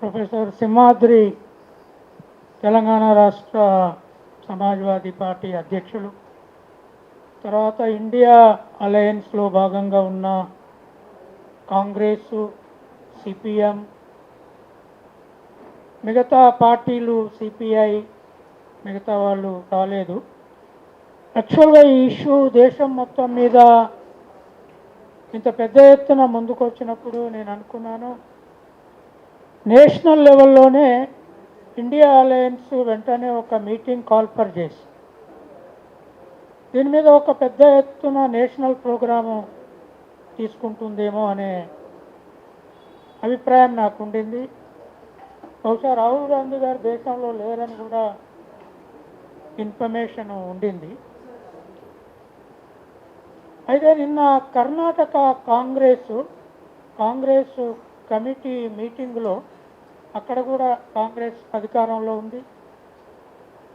Professor Simhadri Telangana రాష్ట్ర Samajwadi party అధ్యక్షులు, తర్వాత ఇండియా అలయన్స్లో భాగంగా ఉన్న కాంగ్రెసు, సిపిఎం, మిగతా పార్టీలు సిపిఐ మిగతా వాళ్ళు రాలేదు. యాక్చువల్గా ఈ ఇష్యూ దేశం మొత్తం మీద ఇంత పెద్ద ఎత్తున ముందుకు వచ్చినప్పుడు నేను అనుకున్నాను, నేషనల్ లెవెల్లోనే ఇండియా అలయన్స్ వెంటనే ఒక మీటింగ్ కాల్ఫర్ చేసి దీని మీద ఒక పెద్ద ఎత్తున నేషనల్ ప్రోగ్రాము తీసుకుంటుందేమో అనే అభిప్రాయం నాకు ఉండింది. బహుశా రాహుల్ గాంధీ గారు దేశంలో లేరని కూడా ఇన్ఫర్మేషన్ ఉండింది. అయితే నిన్న కర్ణాటక కాంగ్రెస్ కమిటీ మీటింగ్లో అక్కడ కూడా కాంగ్రెస్ అధికారంలో ఉంది.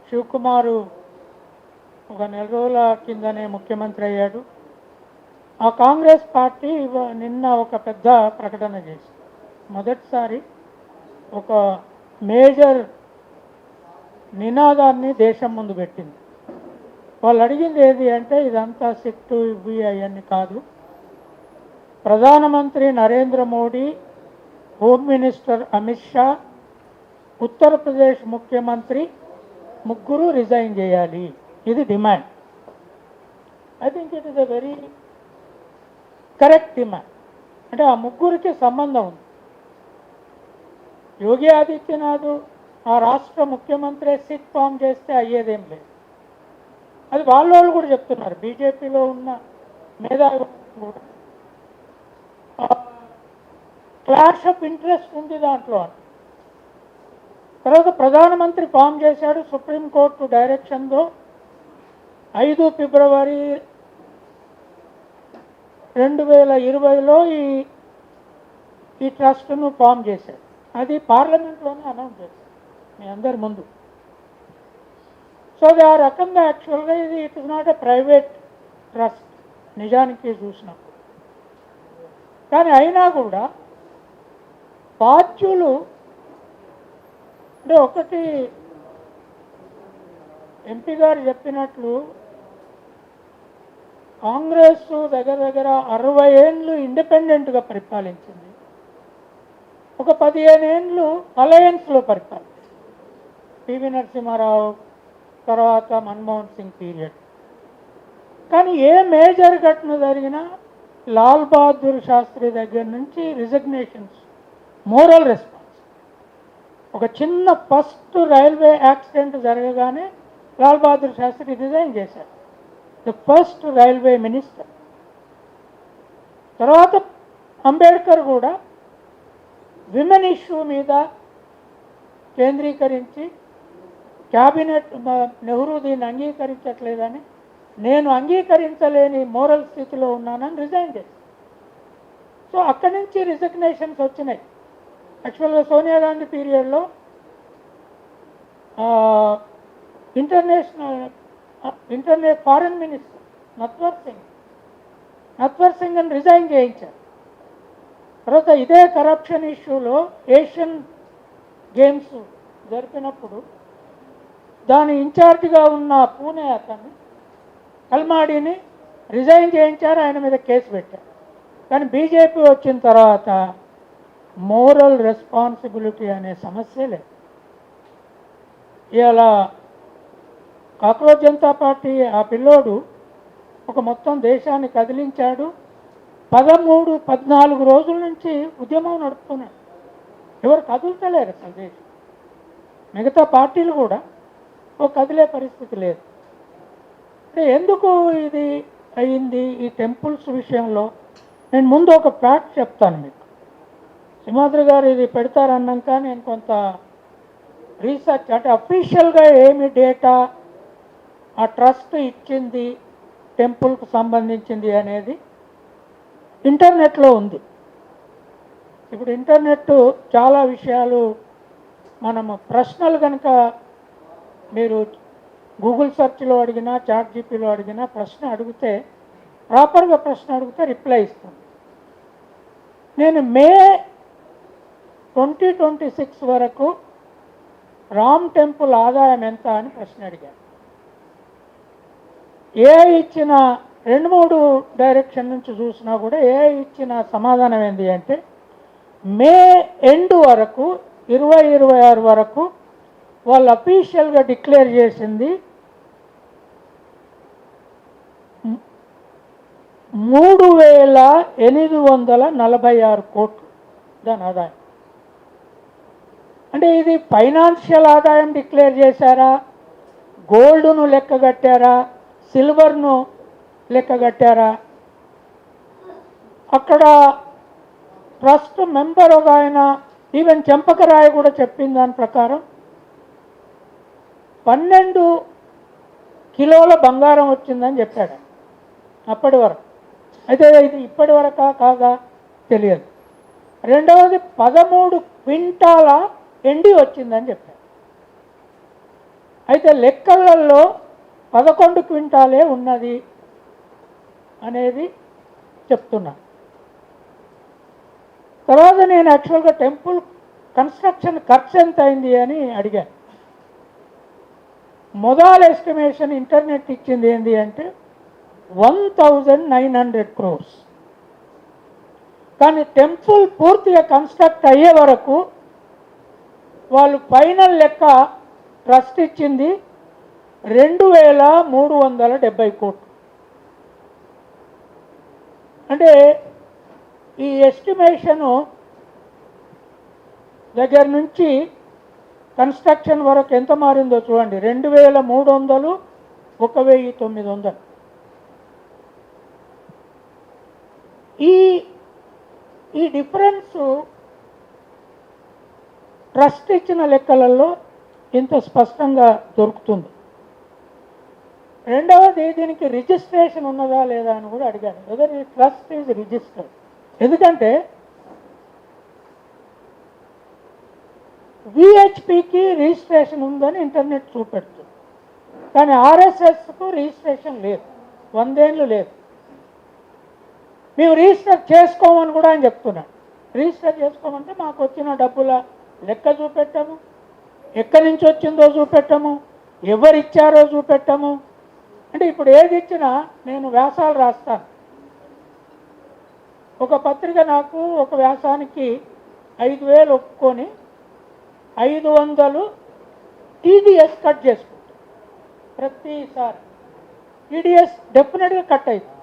శివకుమారు ఒక నెల రోజుల కిందనే ముఖ్యమంత్రి అయ్యాడు. ఆ కాంగ్రెస్ పార్టీ నిన్న ఒక పెద్ద ప్రకటన చేసింది. మొదటిసారి ఒక మేజర్ నినాదాన్ని దేశం ముందు పెట్టింది. వాళ్ళు అడిగింది ఏది అంటే, ఇదంతా సిట్టు ఇవి అవన్నీ కాదు, ప్రధానమంత్రి నరేంద్ర మోడీ, హోమ్ మినిస్టర్ అమిత్ షా, ఉత్తరప్రదేశ్ ముఖ్యమంత్రి ముగ్గురు రిజైన్ చేయాలి. ఇది demand. I think it is a very correct demand. అంటే ఆ ముగ్గురికి సంబంధం ఉంది. యోగి ఆదిత్యనాథ్ ఆ రాష్ట్ర ముఖ్యమంత్రి సిట్ ఫామ్ చేస్తే అయ్యేదేం లేదు. అది వాళ్ళు కూడా చెప్తున్నారు. బీజేపీలో ఉన్న మేధావులు కూడా క్లాష్ ఆఫ్ ఇంట్రెస్ట్ ఉంది దాంట్లో. తర్వాత ప్రధానమంత్రి ఫామ్ చేశాడు. సుప్రీంకోర్టు డైరెక్షన్తో 5 ఫిబ్రవరి 2020లో ఈ ట్రస్ట్ను ఫామ్ చేశాడు. అది పార్లమెంట్లోనే అనౌన్స్ చేశారు మీ అందరి ముందు. సో అది ఆ రకంగా యాక్చువల్గా it is not a private trust నిజానికి చూసినప్పుడు. కానీ అయినా కూడా బాధ్యులు అంటే ఒకటి ఎంపీ గారు చెప్పినట్లు కాంగ్రెస్ దగ్గర 60 ఏళ్ళు ఇండిపెండెంట్గా పరిపాలించింది. ఒక 15 ఏళ్ళు అలయన్స్లో పరిపాలించింది. పివి నరసింహారావు తర్వాత మన్మోహన్ సింగ్ పీరియడ్. కానీ ఏ మేజర్ ఘటన జరిగినా లాల్ బహదూర్ శాస్త్రి దగ్గర నుంచి రిజిగ్నేషన్స్, మోరల్ రెస్పాన్స్. ఒక చిన్న ఫస్ట్ రైల్వే యాక్సిడెంట్ జరగగానే లాల్ బహదూర్ శాస్త్రి రిజైన్ చేశారు, ద ఫస్ట్ రైల్వే మినిస్టర్. తర్వాత అంబేద్కర్ కూడా విమెన్ ఇష్యూ మీద కేంద్రీకరించి క్యాబినెట్ నెహ్రూ దీన్ని అంగీకరించట్లేదని, నేను అంగీకరించలేని మోరల్ స్థితిలో ఉన్నానని రిజైన్ చేశాను. సో అక్కడి నుంచి రిజిగ్నేషన్స్ వచ్చినాయి. యాక్చువల్గా సోనియా గాంధీ పీరియడ్లో ఫారెన్ మినిస్టర్ నట్వర్ సింగ్ అని రిజైన్ చేయించారు. తర్వాత ఇదే కరప్షన్ ఇష్యూలో ఏషియన్ గేమ్స్ జరిపినప్పుడు దాని ఇన్ఛార్జిగా ఉన్న పూణే అతన్ని కల్మాడిని రిజైన్ చేయించారు, ఆయన మీద కేసు పెట్టారు. కానీ బీజేపీ వచ్చిన తర్వాత మోరల్ రెస్పాన్సిబిలిటీ అనే సమస్య లేదు. ఇలా కాక్రోచ్ జనతా పార్టీ ఆ పిల్లోడు ఒక మొత్తం దేశాన్ని కదిలించాడు. 13-14 రోజుల నుంచి ఉద్యమం నడుపుతున్నాడు. ఎవరు కదులుతలేరు అసలు దేశం. మిగతా పార్టీలు కూడా ఓ కదిలే పరిస్థితి లేదు. అంటే ఎందుకు ఇది అయింది ఈ టెంపుల్స్ విషయంలో? నేను ముందు ఒక ఫ్యాక్ట్ చెప్తాను మీకు. సింహాద్రి గారు ఇది పెడతారన్నాక నేను కొంత రీసెర్చ్, అంటే అఫీషియల్గా ఏమి డేటా ఆ ట్రస్ట్ ఇచ్చింది టెంపుల్కు సంబంధించింది అనేది ఇంటర్నెట్లో ఉంది. ఇప్పుడు ఇంటర్నెట్ చాలా విషయాలు మనము ప్రశ్నలు కనుక మీరు గూగుల్ సెర్చ్లో అడిగినా చాట్ జీపీలో అడిగినా ప్రశ్న అడిగితే ప్రాపర్గా ప్రశ్న అడిగితే రిప్లై ఇస్తుంది. నేను మే 2026 వరకు రామ్ టెంపుల్ ఆదాయం ఎంత అని ప్రశ్న అడిగాను. ఏఐ ఇచ్చిన 2-3 డైరెక్షన్ నుంచి చూసినా కూడా ఏఐ ఇచ్చిన సమాధానం ఏంటి అంటే మే ఎండ్ వరకు 2026 వరకు వాళ్ళు అఫీషియల్గా డిక్లేర్ చేసింది 3,846 కోట్లు దాని ఆదాయం. అంటే ఇది ఫైనాన్షియల్ ఆదాయం డిక్లేర్ చేశారా, గోల్డ్ను లెక్క కట్టారా, సిల్వర్ను లెక్క కట్టారా? అక్కడ ట్రస్ట్ మెంబర్ ఒక ఆయన ఈవెన్ చెంపకరాయ కూడా చెప్పిన దాని ప్రకారం 12 కిలోల బంగారం వచ్చిందని చెప్పాడు అప్పటి వరకు. అయితే ఇది ఇప్పటి వరకా కాగా తెలియదు. రెండవది 13 క్వింటాల ఎండి వచ్చిందని చెప్పాడు. అయితే లెక్కలలో 11 క్వింటాలే ఉన్నది అనేది చెప్తున్నా. తర్వాత నేను యాక్చువల్గా టెంపుల్ కన్స్ట్రక్షన్ ఖర్చు ఎంత అయింది అని అడిగాను. మొదల ఎస్టిమేషన్ ఇంటర్నెట్ ఇచ్చింది ఏంటి అంటే 1900 crores. కానీ టెంపుల్ పూర్తిగా కన్స్ట్రక్ట్ అయ్యే వరకు వాళ్ళు ఫైనల్ లెక్క ట్రస్ట్ ఇచ్చింది 2,370 కోట్లు. అంటే ఈ ఎస్టిమేషను దగ్గర నుంచి కన్స్ట్రక్షన్ వరకు ఎంత మారిందో చూడండి. 2,300, 1,900. ఈ డిఫరెన్స్ ట్రస్ట్ ఇచ్చిన లెక్కలలో ఇంత స్పష్టంగా దొరుకుతుంది. రెండవది దీనికి రిజిస్ట్రేషన్ ఉన్నదా లేదా అని కూడా అడిగాను. వెదర్ ఈ ట్రస్ట్ ఈజ్ రిజిస్టర్డ్. ఎందుకంటే విహెచ్పికి రిజిస్ట్రేషన్ ఉందని ఇంటర్నెట్ చూపెడుతుంది, కానీ ఆర్ఎస్ఎస్కు రిజిస్ట్రేషన్ లేదు, 100 ఏళ్ళు లేదు. మేము రిజిస్టర్ చేసుకోమని కూడా ఆయన చెప్తున్నాడు. రిజిస్టర్ చేసుకోమంటే మాకు వచ్చిన డబ్బుల లెక్క చూపెట్టాము, ఎక్కడి నుంచి వచ్చిందో చూపెట్టాము, ఎవరిచ్చారో చూపెట్టాము. అంటే ఇప్పుడు ఏది ఇచ్చినా నేను వ్యాసాలు రాస్తాను. ఒక పత్రిక నాకు ఒక వ్యాసానికి 5,000 ఒప్పుకొని 500 టీడీఎస్ కట్ చేసుకుంటాం ప్రతిసారి. టీడీఎస్ డెఫినెట్గా కట్ అవుతుంది.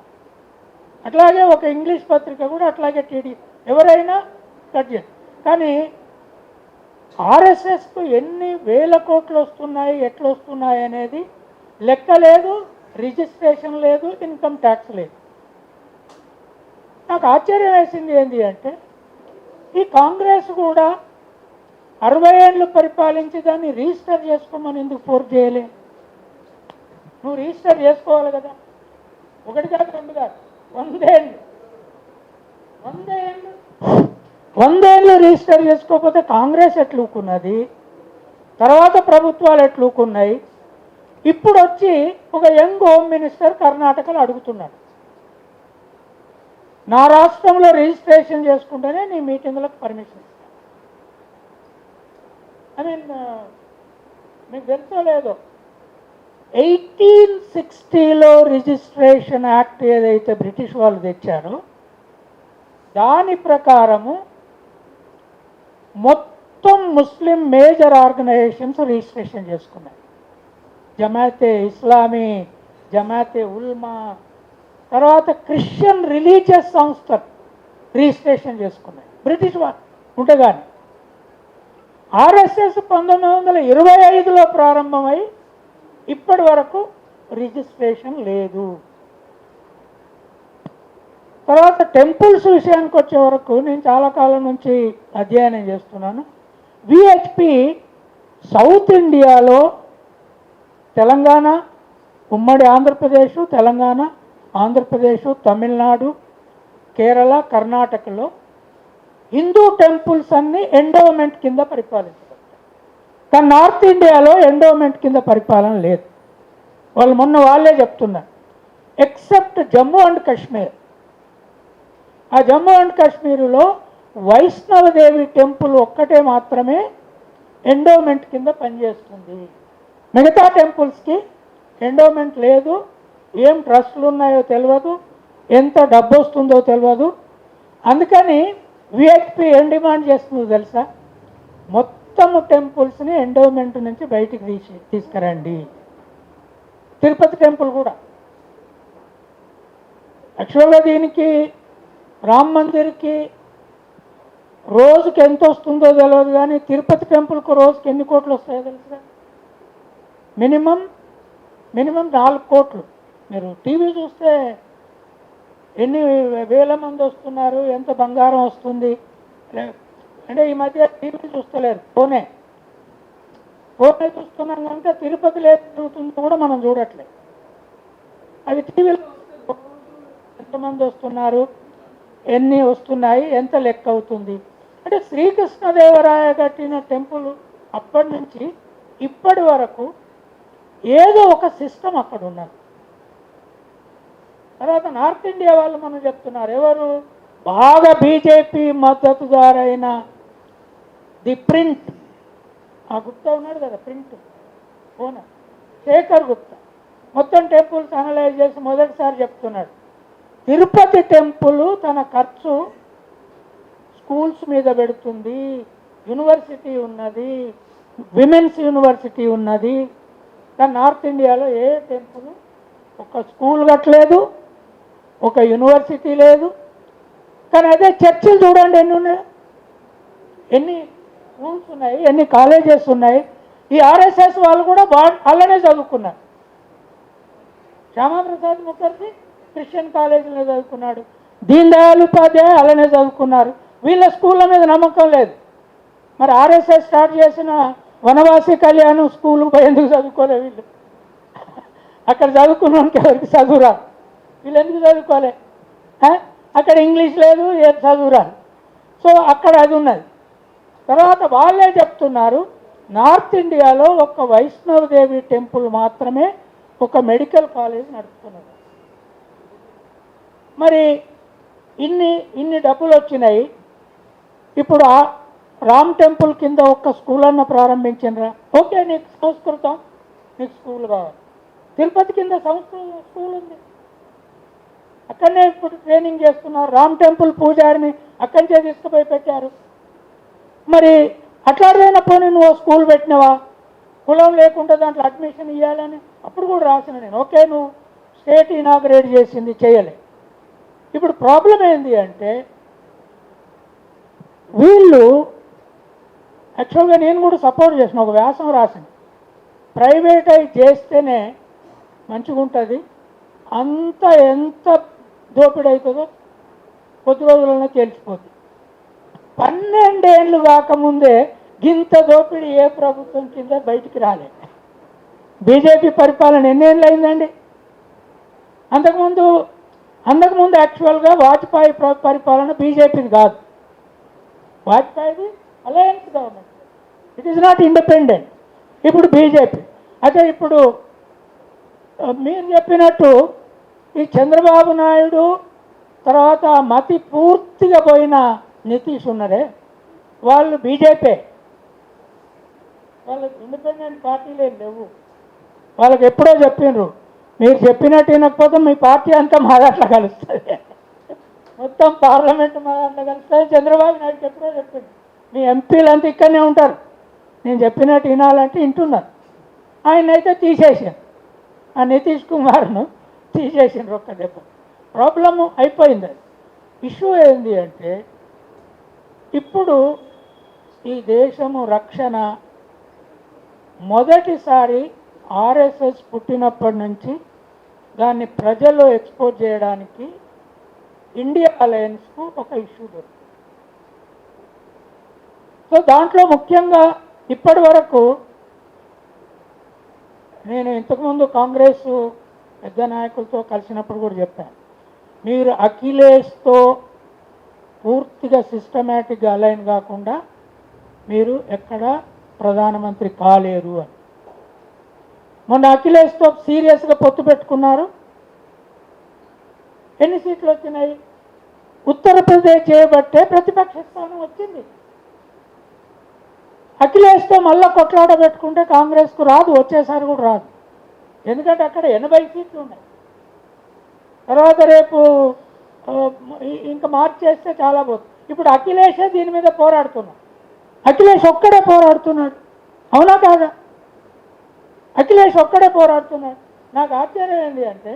అట్లాగే ఒక ఇంగ్లీష్ పత్రిక కూడా అట్లాగే ఎవరైనా కట్ చేస్తారు. కానీ ఆర్ఎస్ఎస్కు ఎన్ని వేల కోట్లు వస్తున్నాయి, ఎట్లా వస్తున్నాయి అనేది లెక్క లేదు, రిజిస్ట్రేషన్ లేదు, ఇన్కమ్ ట్యాక్స్ లేదు. నాకు ఆశ్చర్యం వేసింది ఏంటి అంటే ఈ కాంగ్రెస్ కూడా 60 ఏళ్ళు పరిపాలించి దాన్ని రిజిస్టర్ చేసుకోమని ఎందుకు ఫోర్స్ చేయలే? నువ్వు రిజిస్టర్ చేసుకోవాలి కదా. 1 కాదు 2 కాదు, 100 ఏళ్ళు 100 ఏళ్ళు రిజిస్టర్ చేసుకోకపోతే కాంగ్రెస్ ఎట్లూకున్నది, తర్వాత ప్రభుత్వాలు ఎట్లూకున్నాయి. ఇప్పుడు వచ్చి ఒక యంగ్ హోమ్ మినిస్టర్ కర్ణాటకలో అడుగుతున్నాడు, నా రాష్ట్రంలో రిజిస్ట్రేషన్ చేసుకుంటేనే నీ మీటింగ్లకు పర్మిషన్ ఇస్తాను. ఐ మీన్ మీకు తెలుసో లేదో 1860లో రిజిస్ట్రేషన్ యాక్ట్ ఏదైతే బ్రిటిష్ వాళ్ళు తెచ్చారో దాని ప్రకారము మొత్తం ముస్లిం మేజర్ ఆర్గనైజేషన్స్ రిజిస్ట్రేషన్ చేసుకున్నాయి. జమాతే ఇస్లామీ, జమాతే ఉల్మా, తర్వాత క్రిస్టియన్ రిలీజియస్ సంస్థలు రిజిస్ట్రేషన్ చేసుకున్నాయి బ్రిటిష్ వాళ్ళు ఉంటే. కానీ ఆర్ఎస్ఎస్ 1925లో ప్రారంభమై ఇప్పటి వరకు రిజిస్ట్రేషన్ లేదు. తర్వాత టెంపుల్స్ విషయానికి వచ్చే వరకు నేను చాలా కాలం నుంచి అధ్యయనం చేస్తున్నాను. విహెచ్పి సౌత్ ఇండియాలో తెలంగాణ, ఉమ్మడి ఆంధ్రప్రదేశ్, తెలంగాణ, ఆంధ్రప్రదేశ్, తమిళనాడు, కేరళ, కర్ణాటకలో హిందూ టెంపుల్స్ అన్నీ ఎండోమెంట్ కింద పరిపాలించబడతాయి. కానీ నార్త్ ఇండియాలో ఎండోమెంట్ కింద పరిపాలన లేదు. వాళ్ళు వాళ్ళే చెప్తున్నారు, ఎక్సెప్ట్ జమ్మూ అండ్ కాశ్మీర్. ఆ జమ్మూ అండ్ కాశ్మీర్లో వైష్ణవదేవి టెంపుల్ ఒక్కటే మాత్రమే ఎండోమెంట్ కింద పనిచేస్తుంది. మిగతా టెంపుల్స్కి ఎండోమెంట్ లేదు, ఏం ట్రస్టులు ఉన్నాయో తెలియదు, ఎంత డబ్బు వస్తుందో తెలియదు. అందుకని విహెచ్పి ఏం డిమాండ్ చేస్తుందో తెలుసా? మొత్తము టెంపుల్స్ని ఎండోమెంట్ నుంచి బయటికి తీసుకురండి. తిరుపతి టెంపుల్ కూడా యాక్చువల్గా దీనికి రామ్ మందిర్కి రోజుకి ఎంత వస్తుందో తెలియదు, కానీ తిరుపతి టెంపుల్కు రోజుకి ఎన్ని కోట్లు వస్తాయో తెలుసుగా? మినిమం 4 కోట్లు. మీరు టీవీ చూస్తే ఎన్ని వేల మంది వస్తున్నారు, ఎంత బంగారం వస్తుంది అంటే ఈ మధ్య టీవీ చూస్తలేరు, ఫోనే చూస్తున్నాం కనుక తిరుపతిలో ఏం జరుగుతుందో కూడా మనం చూడట్లేదు. అది టీవీలో ఎంతమంది వస్తున్నారు, ఎన్ని వస్తున్నాయి, ఎంత లెక్క అవుతుంది అంటే శ్రీకృష్ణదేవరాయ కట్టిన టెంపుల్ అప్పటి నుంచి ఇప్పటి వరకు ఏదో ఒక సిస్టమ్ అక్కడ ఉన్నది. తర్వాత నార్త్ ఇండియా వాళ్ళు మనం చెప్తున్నారు, ఎవరు బాగా బీజేపీ మద్దతుదారైన ది ప్రింట్, ఆ గుప్తా ఉన్నాడు కదా ప్రింట్ ఓనర్, శేఖర్ గుప్తా మొత్తం టెంపుల్స్ అనలైజ్ చేసి మొదటిసారి చెప్తున్నాడు, తిరుపతి టెంపుల్ తన ఖర్చు స్కూల్స్ మీద పెడుతుంది, యూనివర్సిటీ ఉన్నది, విమెన్స్ యూనివర్సిటీ ఉన్నది. కానీ నార్త్ ఇండియాలో ఏ టెంపుల్ ఒక స్కూల్ కట్టలేదు, ఒక యూనివర్సిటీ లేదు. కానీ అదే చర్చిలు చూడండి ఎన్ని ఉన్నాయి, ఎన్ని స్కూల్స్ ఉన్నాయి, ఎన్ని కాలేజెస్ ఉన్నాయి. ఈ ఆర్ఎస్ఎస్ వాళ్ళు కూడా అలానే చదువుకున్నారు. శ్యామాప్రసాద్ ముఖర్జీ క్రిస్టియన్ కాలేజీలో చదువుకున్నాడు, దీన్ దయాళ్ ఉపాధ్యాయ అలానే చదువుకున్నారు. వీళ్ళ స్కూళ్ళ మీద నమ్మకం లేదు. మరి ఆర్ఎస్ఎస్ స్టార్ట్ చేసిన వనవాసి కళ్యాణం స్కూల్ ఎందుకు చదువుకోలే వీళ్ళు? అక్కడ చదువుకున్నానికి ఎవరికి చదువు రాదు, వీళ్ళు ఎందుకు చదువుకోలే? అక్కడ ఇంగ్లీష్ లేదు, ఏం చదువు రాదు. సో అక్కడ అది ఉన్నది. తర్వాత వాళ్ళే చెప్తున్నారు, నార్త్ ఇండియాలో ఒక వైష్ణవదేవి టెంపుల్ మాత్రమే ఒక మెడికల్ కాలేజ్ నడుపుతున్నారు. మరి ఇన్ని డబ్బులు వచ్చినాయి, ఇప్పుడు రామ్ టెంపుల్ కింద ఒక్క స్కూల్ అన్న ప్రారంభించినరా? ఓకే, నీకు సంస్కృతం, నీకు స్కూల్ కావాలి. తిరుపతి కింద సంస్కృత స్కూల్ ఉంది, అక్కడనే ఇప్పుడు ట్రైనింగ్ చేస్తున్నారు. రామ్ టెంపుల్ పూజారిని అక్కడి నుంచే తీసుకుపోయి పెట్టారు. మరి అట్లాడైనా పోనీ నువ్వు స్కూల్ పెట్టినవా? కులం లేకుండా దాంట్లో అడ్మిషన్ ఇవ్వాలని అప్పుడు కూడా రాసిన నేను. ఓకే, నువ్వు స్టేట్ ఇనాగ్రేట్ చేసింది చేయలే. ఇప్పుడు ప్రాబ్లం ఏంటి అంటే వీళ్ళు యాక్చువల్గా నేను కూడా సపోర్ట్ చేసిన, ఒక వ్యాసం రాసిన, ప్రైవేటైజ్ చేస్తేనే మంచిగా ఉంటుంది, అంత ఎంత దోపిడీ అవుతుందో కొద్ది రోజుల్లోనే తెలిసిపోతుంది. 12 ఏళ్ళు కాకముందే గింత దోపిడీ ఏ ప్రభుత్వం కింద బయటికి రాలే. బీజేపీ పరిపాలన ఎన్నేళ్ళు అయిందండి? అంతకుముందు యాక్చువల్గా వాజ్పేయి పరిపాలన బీజేపీది కాదు, వాజ్పేయిది alliance government, it is not independent. ఇప్పుడు బీజేపీ. అయితే ఇప్పుడు మీరు చెప్పినట్టు ఈ చంద్రబాబు నాయుడు తర్వాత మతి పూర్తిగా పోయిన నితీష్ ఉన్నారే, వాళ్ళు బీజేపీ, వాళ్ళకి ఇండిపెండెంట్ పార్టీలు ఏం లేవు. వాళ్ళకి ఎప్పుడో చెప్పిండ్రు, మీరు చెప్పినట్టు వినకపోతే మీ పార్టీ అంతా మా దాంట్లో కలుస్తుంది, మొత్తం పార్లమెంట్ మా దాంట్లో కలుస్తుంది. చంద్రబాబు నాయుడుకి ఎప్పుడో చెప్పిండు, మీ ఎంపీలు అంతా ఇక్కడనే ఉంటారు, నేను చెప్పినట్టు వినాలంటే వింటున్నారు. ఆయన అయితే తీసేసాను, ఆ నితీష్ కుమార్ను తీసేసిండ్రు ఒక్క దెబ్బ. ప్రాబ్లము అయిపోయింది. అది ఇష్యూ ఏంది అంటే ఇప్పుడు ఈ దేశము రక్షణ మొదటిసారి ఆర్ఎస్ఎస్ పుట్టినప్పటి నుంచి దాన్ని ప్రజల్లో ఎక్స్పోర్ట్ చేయడానికి ఇండియా అలయన్స్కు ఒక ఇష్యూ దొరికింది. సో దాంట్లో ముఖ్యంగా ఇప్పటి వరకు నేను ఇంతకుముందు కాంగ్రెస్ పెద్ద నాయకులతో కలిసినప్పుడు కూడా చెప్పాను, మీరు అఖిలేష్తో పూర్తిగా సిస్టమేటిక్గా అలైన్ కాకుండా మీరు ఎక్కడ ప్రధానమంత్రి కాలేరు అని. మొన్న అఖిలేష్తో సీరియస్గా పొత్తు పెట్టుకున్నారు. ఎన్ని సీట్లు వచ్చినాయి? ఉత్తరప్రదేశ్ చేయబట్టే ప్రతిపక్ష స్థానం వచ్చింది. అఖిలేష్తో మళ్ళీ కొట్లాట పెట్టుకుంటే కాంగ్రెస్కు రాదు, వచ్చేసారి కూడా రాదు. ఎందుకంటే అక్కడ 80 సీట్లు ఉన్నాయి. తర్వాత రేపు ఇంకా మార్చేస్తే చాలా పోతుంది. ఇప్పుడు అఖిలేషే దీని మీద పోరాడుతున్నాడు. అఖిలేష్ ఒక్కడే పోరాడుతున్నాడు, అవునా కాదా? అఖిలేష్ ఒక్కడే పోరాడుతున్నాడు. నాకు ఆశ్చర్యం ఏంటి అంటే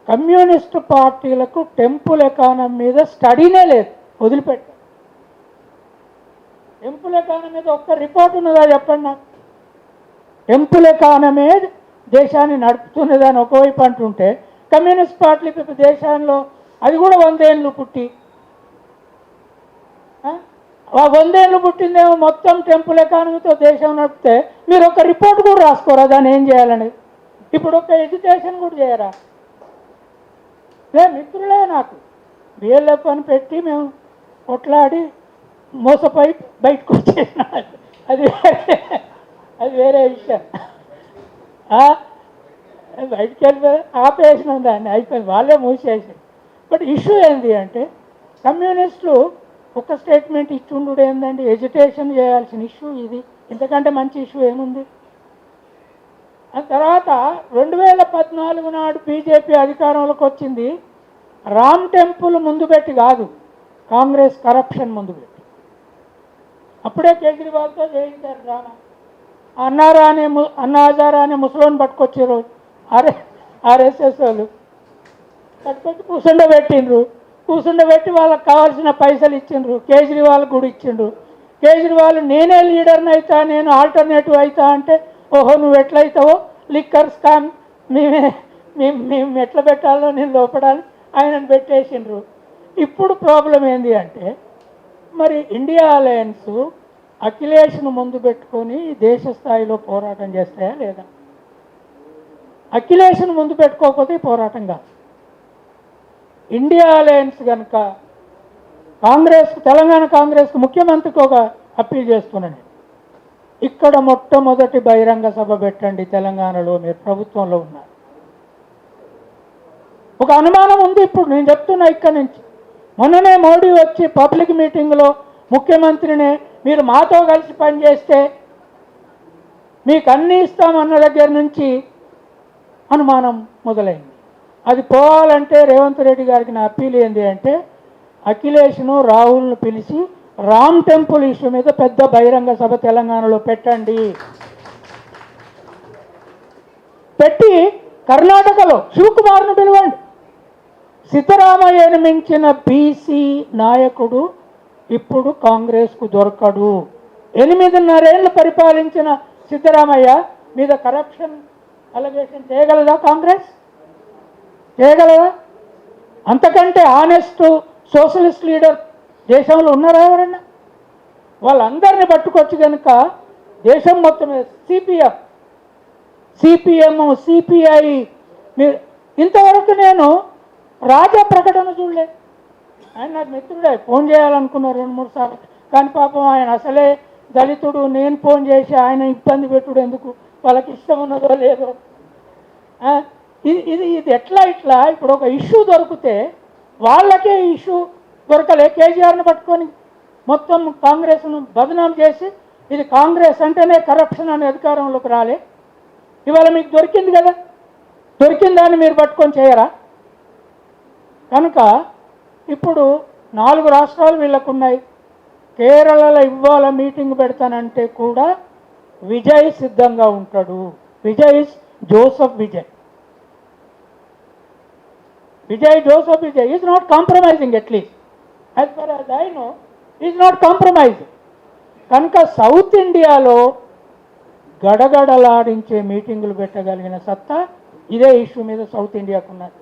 కమ్యూనిస్టు పార్టీలకు టెంపుల్ ఎకానమీ మీద స్టడీనే లేదు, వదిలిపెట్టారు. టెంపుల్ ఎకానమీ మీద ఒక్క రిపోర్ట్ ఉన్నదా చెప్పండి నాకు? టెంపుల్ ఎకానమీ దేశాన్ని నడుపుతున్నదని ఒకవైపు అంటుంటే కమ్యూనిస్ట్ పార్టీలకు దేశంలో అది కూడా 100 ఏళ్ళు పుట్టి 100 ఏళ్ళు పుట్టిందేమో మొత్తం టెంపుల్ ఎకానమీతో దేశం నడిపితే మీరు ఒక రిపోర్ట్ కూడా రాసుకోరా దాన్ని ఏం చేయాలని? ఇప్పుడు ఒక ఎడ్యుకేషన్ కూడా చేయరా? మిత్రులే నాకు బిఎల్ఎఫ్ అని పెట్టి మేము కొట్లాడి మోసపోయి బయటకు వచ్చేసిన అది వేరే విషయం. బయటికి వెళ్ళిపోయి ఆపేసినాం దాన్ని, అయిపోయింది, వాళ్ళే మూసేసి. బట్ ఇష్యూ ఏంటి అంటే కమ్యూనిస్టులు ఒక స్టేట్మెంట్ ఇచ్చుండు ఏంటండి, ఎడ్యుకేషన్ చేయాల్సిన ఇష్యూ ఇది, ఇంతకంటే మంచి ఇష్యూ ఏముంది? ఆ తర్వాత 2014 నాడు బీజేపీ అధికారంలోకి వచ్చింది. రామ్ టెంపుల్ ముందు పెట్టి కాదు, కాంగ్రెస్ కరప్షన్ ముందు పెట్టి. అప్పుడే కేజ్రీవాల్తో చేయించారు డ్రామా. అన్నా హజారా అనే ముసలోని పట్టుకొచ్చారు ఆర్ఎస్ఎస్ వాళ్ళు, పట్టుకొచ్చి కూర్చుండబెట్టి వాళ్ళకి కావాల్సిన పైసలు ఇచ్చిండ్రు. కేజ్రీవాల్ కూడా ఇచ్చిండ్రు. కేజ్రీవాల్ నేనే లీడర్ని అవుతా, నేను ఆల్టర్నేటివ్ అవుతా అంటే, ఓహో నువ్వు ఎట్లయితావో లిక్కర్ స్కామ్ మేము ఎట్లా పెట్టాలో నేను లోపడాలి ఆయనను పెట్టేసిండ్రు. ఇప్పుడు ప్రాబ్లం ఏంటి అంటే మరి ఇండియా అలయన్స్ అఖిలేష్ను ముందు పెట్టుకొని దేశ స్థాయిలో పోరాటం చేస్తాయా లేదా? అఖిలేష్ను ముందు పెట్టుకోకపోతే పోరాటం కాదు. ఇండియా అలయన్స్ కనుక కాంగ్రెస్కు, తెలంగాణ కాంగ్రెస్కు, ముఖ్యమంత్రికి ఒక అప్పీల్ చేస్తున్నాను. ఇక్కడ మొట్టమొదటి బహిరంగ సభ పెట్టండి తెలంగాణలో, మీరు ప్రభుత్వంలో ఉన్నారు. ఒక అనుమానం ఉంది ఇప్పుడు, నేను చెప్తున్నా ఇక్కడి నుంచి. మొన్ననే మోడీ వచ్చి పబ్లిక్ మీటింగ్లో ముఖ్యమంత్రినే మీరు మాతో కలిసి పనిచేస్తే మీకు అన్నీ ఇస్తామన్న దగ్గర నుంచి అనుమానం మొదలైంది. అది పోవాలంటే రేవంత్ రెడ్డి గారికి నా అప్పీల్ ఏంటి అంటే అఖిలేష్ను, రాహుల్ను పిలిచి రామ్ టెంపుల్ ఇష్యూ మీద పెద్ద బహిరంగ సభ తెలంగాణలో పెట్టండి. పెట్టి కర్ణాటకలో శివకుమార్ను పిలవండి. సిద్ధరామయ్యను మించిన బీసీ నాయకుడు ఇప్పుడు కాంగ్రెస్కు దొరకడు. 8.5 ఏళ్ళు పరిపాలించిన సిద్ధరామయ్య మీద కరప్షన్ అలిగేషన్ చేయగలదా కాంగ్రెస్? చేయగలదా? అంతకంటే ఆనెస్ట్ సోషలిస్ట్ లీడర్ దేశంలో ఉన్నారా ఎవరన్నా? వాళ్ళందరినీ పట్టుకొచ్చి కనుక దేశం మొత్తం సిపిఎం, సిపిఐ, మీరు ఇంతవరకు నేను రాజా ప్రకటన చూడలే. ఆయన నాకు మిత్రుడే, ఫోన్ చేయాలనుకున్నారు 2-3 సార్లు, కానీ పాపం ఆయన అసలే దళితుడు. నేను ఫోన్ చేసి ఆయన ఇబ్బంది పెట్టుడు ఎందుకు, వాళ్ళకి ఇష్టం ఉన్నదో లేదో. ఇది ఎట్లా ఇప్పుడు ఒక ఇష్యూ దొరికితే వాళ్ళకే ఇష్యూ దొరకలే. కేసీఆర్ని పట్టుకొని మొత్తం కాంగ్రెస్ను బదనాం చేసి ఇది కాంగ్రెస్ అంటేనే కరప్షన్ అనే అధికారంలోకి రాలే. ఇవాళ మీకు దొరికింది కదా, దొరికిన దాన్ని మీరు పట్టుకొని చేయరా? కనుక ఇప్పుడు 4 రాష్ట్రాలు వీళ్ళకున్నాయి. కేరళలో ఇవాళ మీటింగ్ పెడతానంటే కూడా విజయ్ సిద్ధంగా ఉంటాడు. Joseph Vijay is not compromising, at least as for as I know is not compromising. కనుక సౌత్ ఇండియాలో గడగడలాడించే మీటింగులు పెట్టగలిగిన సత్తా ఇదే ఇష్యూ మీద సౌత్ ఇండియాకు ఉన్నది.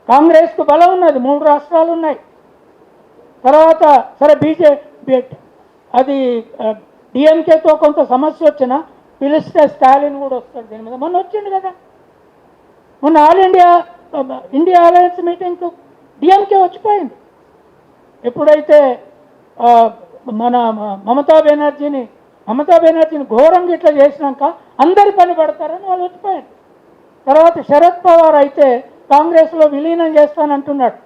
కాంగ్రెస్కు బలం ఉన్నది, 3 రాష్ట్రాలు ఉన్నాయి. తర్వాత సరే బీజేపీ అది డిఎంకేతో కొంత సమస్య వచ్చినా పిలిస్తే స్టాలిన్ కూడా వస్తాడు దీని మీద. మొన్న వచ్చిండు కదా, మొన్న ఇండియా అలయన్స్ మీటింగ్కు డిఎంకే వచ్చిపోయింది. ఎప్పుడైతే మన మమతా బెనర్జీని ఘోరంగా ఇట్లా చేసినాక అందరి పని పడతారని వాళ్ళు వచ్చిపోయారు. తర్వాత శరద్ పవార్ అయితే కాంగ్రెస్లో విలీనం చేస్తానంటున్నాడు.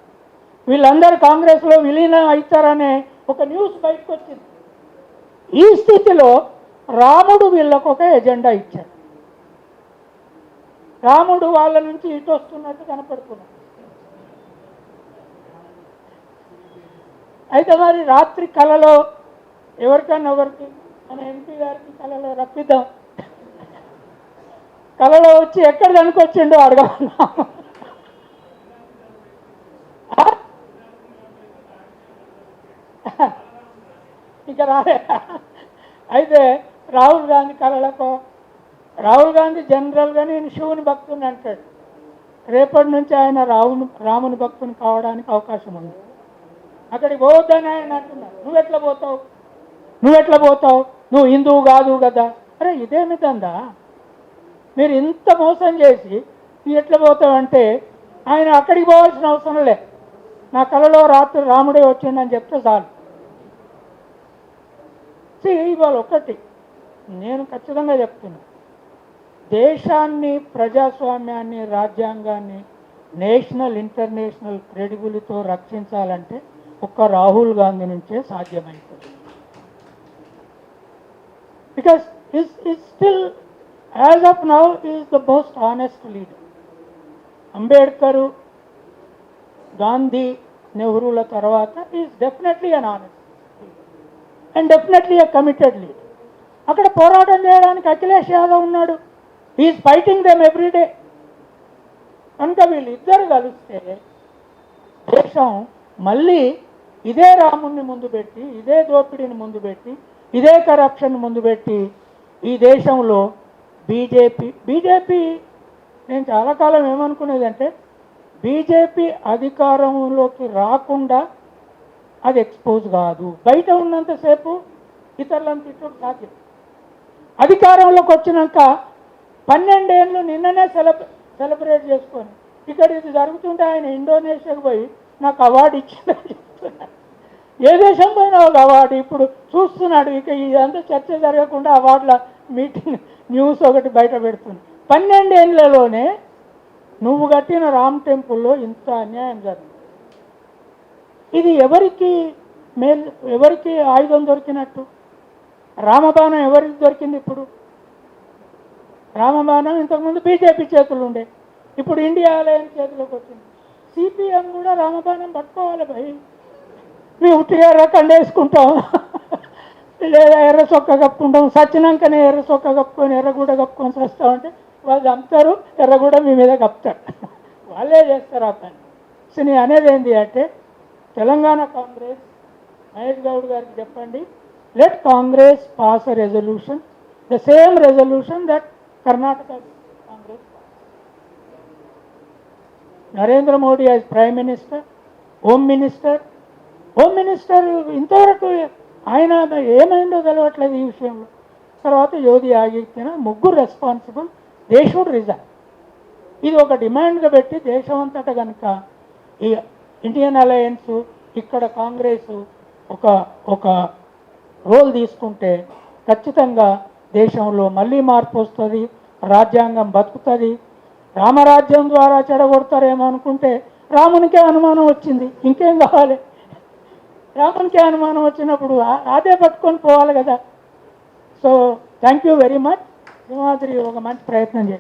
వీళ్ళందరూ కాంగ్రెస్లో విలీనం అవుతారనే ఒక న్యూస్ బయటకు వచ్చింది. ఈ స్థితిలో రాముడు వీళ్ళకు ఒక ఎజెండా ఇచ్చాడు. రాముడు వాళ్ళ నుంచి ఇటు వస్తున్నట్టు కనపడుతున్నాడు. అయితే మరి రాత్రి కలలో ఎవరికన్నా మన ఎంపీ గారికి కలలో రప్పిద్దాం, కలలో వచ్చి ఎక్కడ కనుకొచ్చిండో అడగమన్నా. ఇక రాలే. అయితే రాహుల్ గాంధీ కళలకు, రాహుల్ గాంధీ జనరల్గా నేను శివుని భక్తుని అంటాడు. రేపటి నుంచి ఆయన రాముని భక్తుని కావడానికి అవకాశం ఉంది. అక్కడికి పోవద్దని ఆయన అంటున్నాడు. నువ్వెట్లా పోతావు, నువ్వు హిందువు కాదు కదా. అరే ఇదేమి దందా, మీరు ఇంత మోసం చేసి నువ్వు ఎట్లా పోతావంటే ఆయన అక్కడికి పోవాల్సిన అవసరం లే. నా కళలో రాత్రి రాముడే వచ్చిందని చెప్తే చాలు. ఇవాళ ఒకటి నేను ఖచ్చితంగా చెప్తున్నా, దేశాన్ని, ప్రజాస్వామ్యాన్ని, రాజ్యాంగాన్ని నేషనల్ ఇంటర్నేషనల్ క్రెడిబిలిటీతో రక్షించాలంటే ఒక్క రాహుల్ గాంధీ నుంచే సాధ్యమవుతుంది. Because is still as of now is the most honest leader. Ambedkar, Gandhi, నెహ్రూల తర్వాత is definitely an honest and definitely a committed leader. అక్కడ పోరాటం చేయడానికి అఖిలేష్ యాదవ్ ఉన్నాడు. Is fighting them everyday. కనుక వీళ్ళిద్దరు కలిస్తే దేశం మళ్ళీ ఇదే రాముణ్ణి ముందు పెట్టి, ఇదే దోపిడీని ముందు పెట్టి, ఇదే కరప్షన్ ముందు పెట్టి ఈ దేశంలో బీజేపీ నేను చాలా కాలం ఏమనుకునేదంటే బీజేపీ అధికారంలోకి రాకుండా అది ఎక్స్పోజ్ కాదు. బయట ఉన్నంతసేపు ఇతరులను తిట్టడం సాధ్యం. అధికారంలోకి వచ్చినాక 12 ఏళ్ళు నిన్ననే సెలబ్రేట్ చేసుకొని ఇక్కడ ఇది జరుగుతుంటే ఆయన ఇండోనేషియాకు పోయి నాకు అవార్డు ఇచ్చిందని చెప్తున్నాడు. ఏ దేశం పోయినా ఒక అవార్డు ఇప్పుడు చూస్తున్నాడు. ఇక ఇదంతా చర్చ జరగకుండా అవార్డుల మీటింగ్ న్యూస్ ఒకటి బయట పెడుతుంది. 12 ఏళ్లలోనే నువ్వు కట్టిన రామ్ టెంపుల్లో ఇంత అన్యాయం జరిగింది. ఇది ఎవరికి ఆయుధం దొరికినట్టు? రామబాణం ఎవరికి దొరికింది? ఇప్పుడు రామబాణం ఇంతకుముందు బీజేపీ చేతులు ఉండే, ఇప్పుడు ఇండియా అలయన్స్ చేతిలోకి వచ్చింది. సిపిఎం కూడా రామబాణం పట్టుకోవాలి భయ్. మేము ఉట్టిగా ఎర్ర కండ వేసుకుంటాం, లేదా ఎర్ర చొక్క కప్పుకుంటాం. సచ్చినాకనే ఎర్ర చొక్క కప్పుకొని ఎర్రగూడ కప్పుకొని వస్తామంటే వాళ్ళు చంపుతారు, ఎర్రగూడ మీ మీద కప్పుతారు. వాళ్ళే చేస్తారు ఆ పని. సో నేను అనేది ఏంటి అంటే తెలంగాణ కాంగ్రెస్ మహేష్ గౌడ్ గారికి చెప్పండి, let Congress pass a resolution, the same resolution that Karnataka Congress. Narendra Modi as prime minister, home minister ఇంతవరకు ఆయన ఏమైందో తెలవట్లేదు ఈ విషయంలో. తర్వాత యోగి ఆదిత్యనాథ్, ముగ్గురు రెస్పాన్సిబుల్, దే షుడ్ రిజైన్. ఇది ఒక డిమాండ్గా పెట్టి దేశం అంతటా కనుక ఈ ఇండియన్ అలయన్స్, ఇక్కడ కాంగ్రెస్ ఒక రోల్ తీసుకుంటే ఖచ్చితంగా దేశంలో మళ్ళీ మార్పు వస్తుంది, రాజ్యాంగం బతుకుతుంది. రామరాజ్యం ద్వారా చెడగొడతారేమో అనుకుంటే రామునికే అనుమానం వచ్చింది, ఇంకేం కావాలి? రామునికే అనుమానం వచ్చినప్పుడు అదే పట్టుకొని పోవాలి కదా. So thank you very much. Simhadri ఒక మంచి ప్రయత్నం చేసి